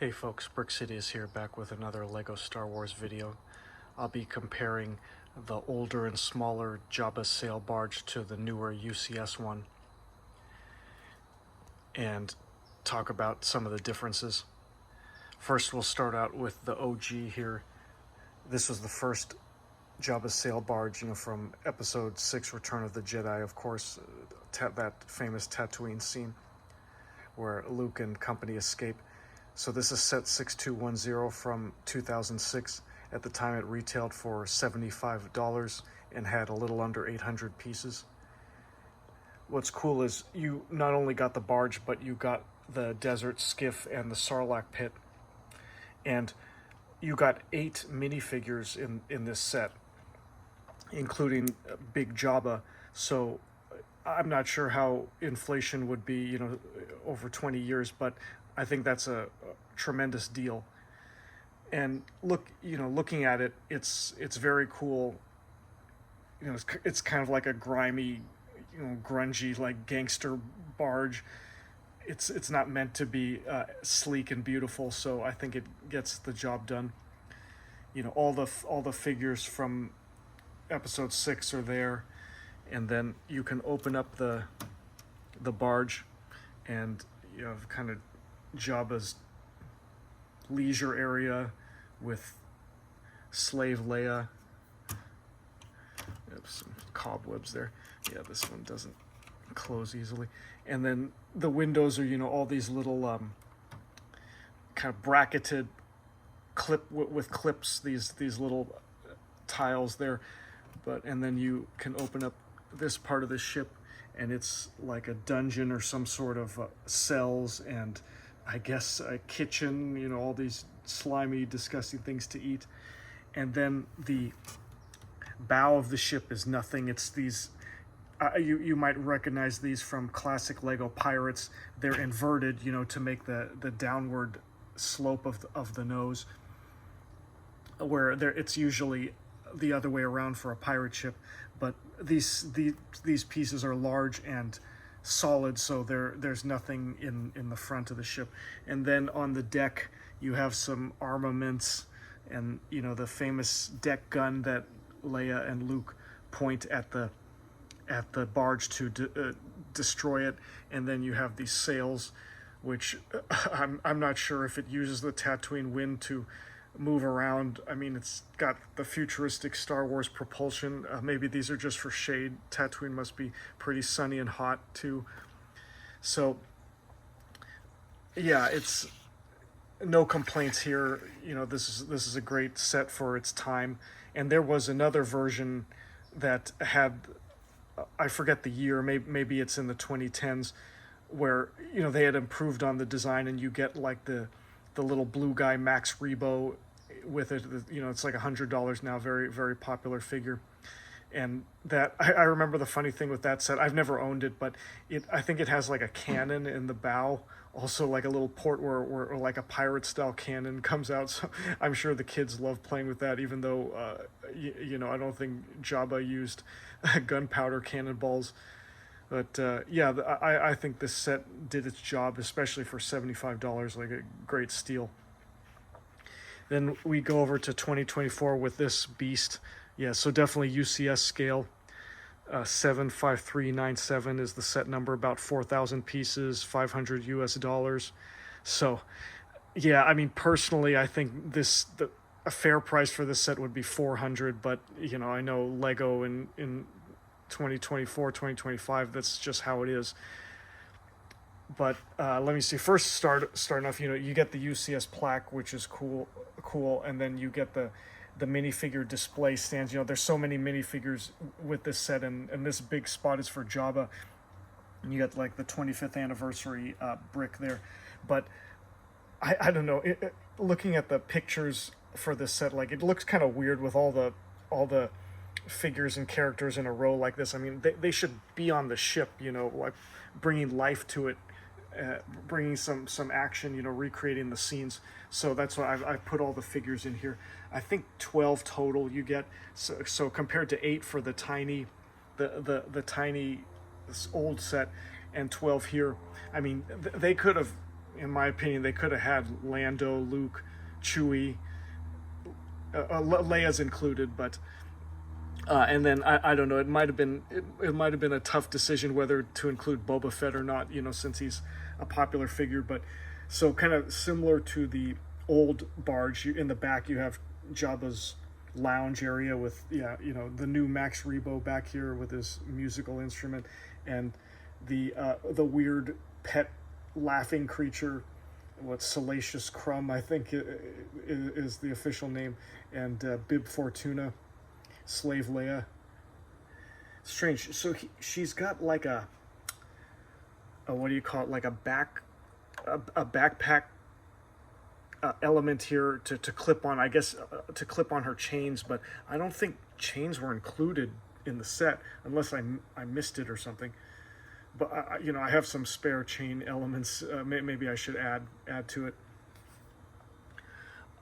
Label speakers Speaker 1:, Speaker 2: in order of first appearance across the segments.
Speaker 1: Hey folks, BrickSidious here, back with another LEGO Star Wars video. I'll be comparing the older and smaller Jabba sail barge to the newer UCS one and talk about some of the differences. First, we'll start out with the OG here. This was the first Jabba sail barge, from Episode 6, Return of the Jedi, of course, that famous Tatooine scene where Luke and company escape. So this is set 6210 from 2006. At the time it retailed for $75 and had a little under 800 pieces. What's cool is you not only got the barge, but you got the desert skiff and the Sarlacc pit. And you got 8 minifigures in this set, including Big Jabba. So I'm not sure how inflation would be, over 20 years, but I think that's a tremendous deal. And looking at it, it's very cool. It's kind of like a grimy, grungy, like gangster barge. It's not meant to be sleek and beautiful, so I think it gets the job done. All the figures from Episode 6 are there, and then you can open up the barge, and kind of Jabba's leisure area with Slave Leia. Some cobwebs there. Yeah, this one doesn't close easily. And then the windows are, all these little kind of bracketed with clips, these little tiles there. And then you can open up this part of the ship, and it's like a dungeon or some sort of cells and I guess a kitchen, all these slimy, disgusting things to eat. And then the bow of the ship is nothing. It's these, you might recognize these from classic Lego Pirates. They're inverted, to make the downward slope of the nose, where it's usually the other way around for a pirate ship. But these pieces are large and solid, so there's nothing in the front of the ship. And then on the deck you have some armaments, and the famous deck gun that Leia and Luke point at the barge to destroy it. And then you have these sails, which I'm not sure if it uses the Tatooine wind to move around. I mean, it's got the futuristic Star Wars propulsion. Maybe these are just for shade. Tatooine must be pretty sunny and hot too. So yeah, it's no complaints here. This is a great set for its time. And there was another version that had, I forget the year, maybe it's in the 2010s, where they had improved on the design, and you get like the little blue guy Max Rebo with it. It's like $100 now. Very, very popular figure. And that, I remember the funny thing with that set, I've never owned it, but I think it has like a cannon in the bow, also like a little port where like a pirate style cannon comes out. So I'm sure the kids love playing with that, even though I don't think Jabba used gunpowder cannonballs. But yeah, I think this set did its job, especially for $75, like a great steal. Then we go over to 2024 with this beast. Yeah, so definitely UCS scale. 75397 is the set number, about 4,000 pieces, $500 US. So yeah, I mean, personally, I think a fair price for this set would be $400, but I know Lego in 2024, 2025, that's just how it is. But let me see. First, starting off, you get the UCS plaque, which is cool, and then you get the minifigure display stands. There's so many minifigures with this set, and this big spot is for Jabba. And you got like the 25th anniversary brick there. But I don't know. Looking at the pictures for this set, like, it looks kind of weird with all the figures and characters in a row like this. I mean, they should be on the ship, like bringing life to it, bringing some action, recreating the scenes. So that's why I put all the figures in here. I think 12 total you get. So compared to 8 for the tiny old set, and 12 here. I mean, they could have in my opinion, they could have had Lando, Luke, Chewie, Leia's included, but and then I don't know. It might have been it might have been a tough decision whether to include Boba Fett or not. Since he's a popular figure. But so kind of similar to the old barge, in the back you have Jabba's lounge area with the new Max Rebo back here with his musical instrument, and the weird pet laughing creature, Salacious Crumb, I think is the official name, and Bib Fortuna, Slave Leia. Strange. So she's got like a what do you call it? Like a backpack element here to clip on. I guess to clip on her chains, but I don't think chains were included in the set unless I missed it or something. But I have some spare chain elements. Maybe I should add to it.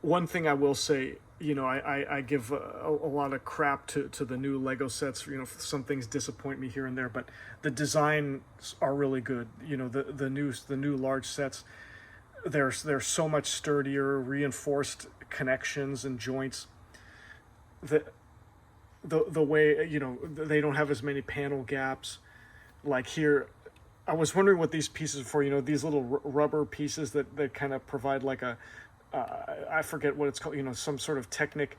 Speaker 1: One thing I will say, I give a lot of crap to the new Lego sets. Some things disappoint me here and there, but the designs are really good. The new large sets, they're so much sturdier, reinforced connections and joints. The way they don't have as many panel gaps. Like here, I was wondering what these pieces are for. These little rubber pieces that kind of provide like a I forget what it's called, some sort of Technic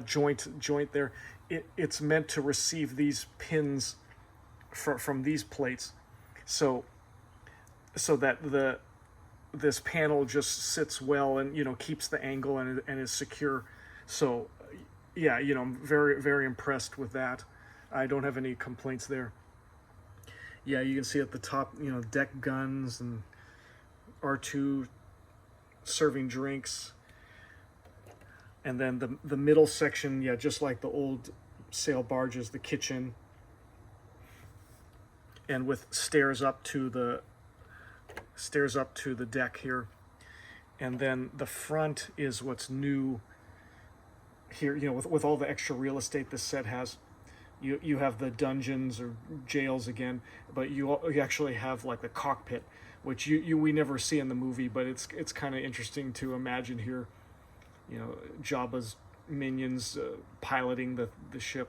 Speaker 1: joint there. It's meant to receive these pins from these plates, so that this panel just sits well and keeps the angle and is secure. So yeah, I'm very, very impressed with that. I don't have any complaints there. Yeah, you can see at the top, deck guns and R2 serving drinks. And then the middle section, yeah, just like the old sail barges, the kitchen. And with stairs up to the deck here. And then the front is what's new here, with all the extra real estate this set has. You have the dungeons or jails again, but you actually have like the cockpit, which we never see in the movie, but it's kind of interesting to imagine here. Jabba's minions piloting the ship.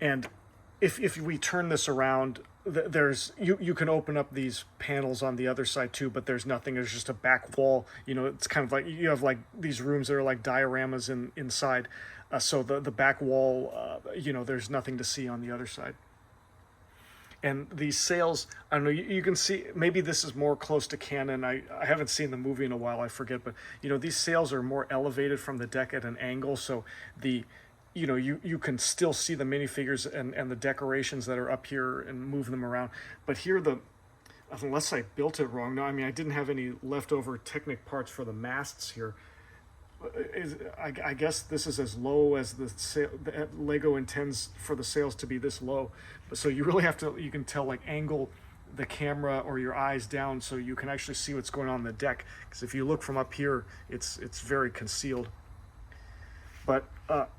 Speaker 1: And if we turn this around, there's you can open up these panels on the other side too, but there's nothing. There's just a back wall. It's kind of like you have like these rooms that are like dioramas inside. So the back wall, there's nothing to see on the other side. And these sails, I don't know, you can see, maybe this is more close to canon. I haven't seen the movie in a while, I forget. But, these sails are more elevated from the deck at an angle. So you can still see the minifigures and the decorations that are up here and move them around. But here, unless I built it wrong, no, I didn't have any leftover Technic parts for the masts here. I guess this is as low as the Lego intends for the sails to be this low. So you really have to, you can tell, like, angle the camera or your eyes down so you can actually see what's going on the deck. Because if you look from up here, it's very concealed. But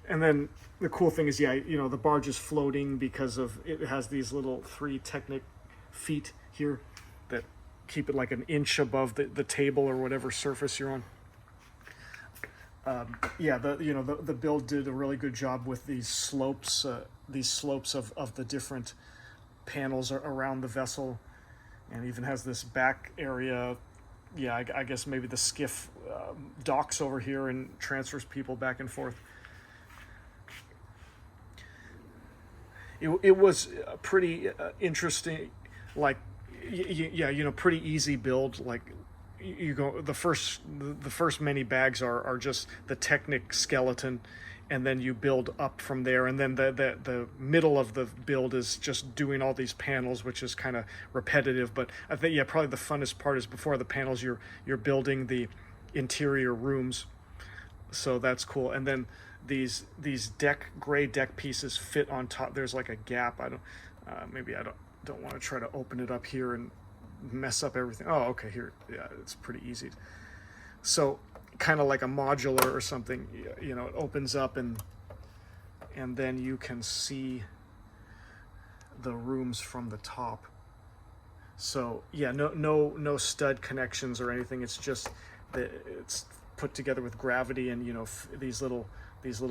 Speaker 1: and then the cool thing is, yeah, the barge is floating because it has these little 3 Technic feet here that keep it like an inch above the table or whatever surface you're on. Yeah, the build did a really good job with these slopes of the different panels around the vessel, and even has this back area. Yeah, I guess maybe the skiff docks over here and transfers people back and forth. It was pretty interesting, like, yeah, pretty easy build, like. You go the first many bags are just the Technic skeleton, and then you build up from there, and then the middle of the build is just doing all these panels, which is kind of repetitive. But I think, yeah, probably the funnest part is before the panels you're building the interior rooms, so that's cool. And then these gray deck pieces fit on top. There's like a gap. I don't want to try to open it up here and mess up everything. Oh, okay, here, yeah, it's pretty easy. So kind of like a modular or something, it opens up and then you can see the rooms from the top. So yeah, no stud connections or anything. It's just that it's put together with gravity, and these little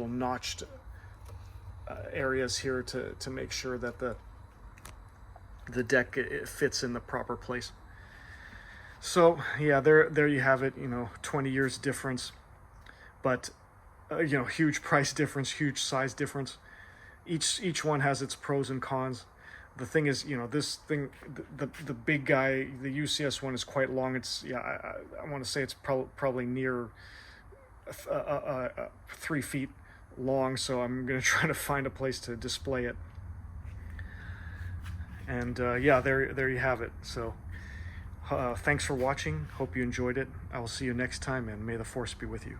Speaker 1: notched areas here to make sure that the deck, it fits in the proper place. So yeah, there you have it. 20 years difference, but huge price difference, huge size difference. Each one has its pros and cons. The thing is, this thing, the big guy, the UCS one is quite long. It's, I want to say it's probably near 3 feet long. So I'm gonna try to find a place to display it. And yeah, there you have it. So thanks for watching. Hope you enjoyed it. I will see you next time, and may the force be with you.